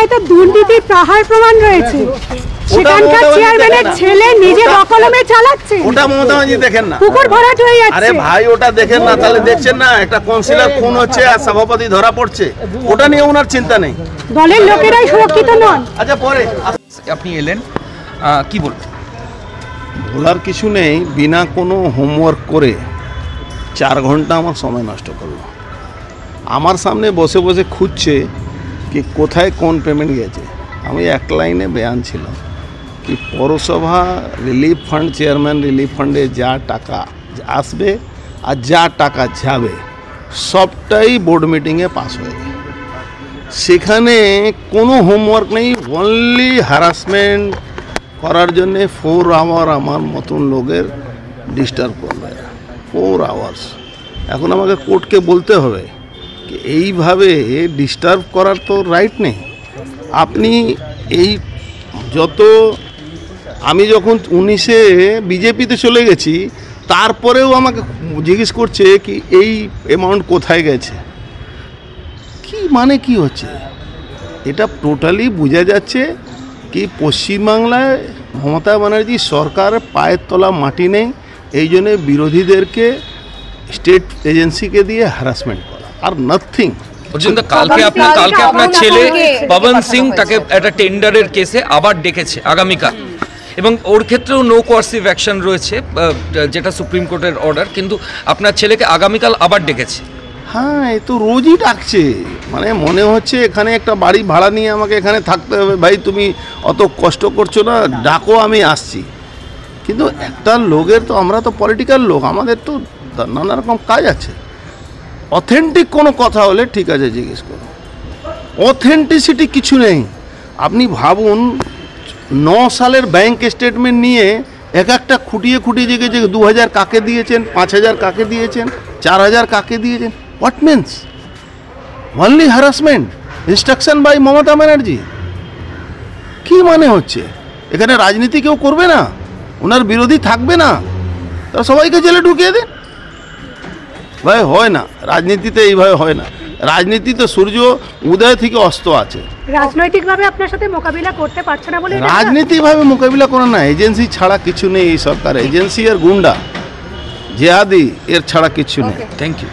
এলাকায় তো দুর্নীতির পাহাড় প্রমাণ রয়েছে, সেখানকার চেয়ারম্যানের ছেলে নিজে দখলমে চালাচ্ছে। ওটা মমতা ব্যানার্জি দেখেন না, পুকুর ভরাট হয়ে যাচ্ছে। আরে ভাই ওটা দেখেন না, তাহলে দেখছেন না একটা কাউন্সিলর খুন হচ্ছে আর সভাপতি ধরা পড়ছে, ওটা নিয়ে ওনার চিন্তা নেই। দলের লোকেরাই সুরক্ষিত নন। আচ্ছা পরে আপনি এলেন, কি বলবেন? বলার কিছু নেই, বিনা কোনো হোমওয়ার্ক করে 4 ঘন্টা আমার সময় নষ্ট করলো। আমার সামনে বসে বসে খুঁজছে কি কোথায় কোন পেমেন্ট গেছে। আমি এক লাইনে বয়ান ছিলাম কি পৌরসভা রিলিফ ফান্ড, চেয়ারম্যান রিলিফ ফান্ডে যা টাকা আসবে আর যা টাকা যাবে সবটাই বোর্ড মিটিংয়ে পাস হয়ে যায়। সেখানে কোনো হোমওয়ার্ক নেই, অনলি হ্যারাসমেন্ট করার জন্যে 4 আওয়ার আমার মতন লোকের ডিস্টার্ব করবে, 4 আওয়ার্স। এখন আমাকে কোর্টকে বলতে হবে কি এইভাবে ডিস্টার্ব করার তো রাইট নেই। আপনি এই যত আমি যখন 19-এ বিজেপিতে চলে গেছি তারপরেও আমাকে জিজ্ঞেস করছে কি এই অ্যামাউন্ট কোথায় গেছে, কি মানে কি হচ্ছে এটা টোটালি বোঝা যাচ্ছে কি পশ্চিমবাংলায় মমতা ব্যানার্জি সরকার পায়ের তলা মাটি নেই, এই জন্য বিরোধীদেরকে স্টেট এজেন্সিকে দিয়ে হ্যারাসমেন্ট করা আর নাথিং। কালকে আপনার ছেলে পবন সিং তাকে একটা টেন্ডারের কেসে আবার ডেকেছে আগামীকাল, এবং ওর ক্ষেত্রেও নো কোয়ার্সিভ অ্যাকশন রয়েছে যেটা সুপ্রিম কোর্টের অর্ডার, কিন্তু আপনার ছেলেকে আগামীকাল আবার ডেকেছে। হ্যাঁ, এ তো রোজই ডাকছে, মানে মনে হচ্ছে এখানে একটা বাড়ি ভাড়া নিয়ে আমাকে এখানে থাকতে হবে। ভাই তুমি অত কষ্ট করছো না, ডাকো আমি আসছি। কিন্তু একটা লোকের তো, আমরা তো পলিটিক্যাল লোক, আমাদের তো নানা রকম কাজ আছে। অথেন্টিক কোনো কথা হলে ঠিক আছে জিজ্ঞেস করুন, অথেন্টিসিটি কিছু নেই। আপনি ভাবুন 9 সালের ব্যাংক স্টেটমেন্ট নিয়ে এক একটা খুঁটিয়ে খুঁটিয়ে জিজ্ঞেস 2000 কাকে দিয়েছেন, 5000 কাকে দিয়েছেন, 4000 কাকে দিয়েছেন। What means? Only harassment, instruction by Mamata Banerjee. কি মানে হচ্ছে? এখানে রাজনীতি কেউ করবে না, ওনার বিরোধী থাকবে না, তারা সবাইকে জেলে ঢুকিয়ে দিন। ভাই হয় না, রাজনীতিতে এইভাবে হয় না। রাজনীতিতে সূর্য উদয় থেকে অস্ত আছে। রাজনৈতিকভাবে আপনার সাথে মোকাবিলা করতে পারছে না বলে রাজনীতিভাবে মোকাবিলা করে না, এজেন্সি ছাড়া কিছু নেই এই সরকার। এজেন্সি আর গুন্ডা জেহাদি এর ছাড়া কিছু নেই। Thank you.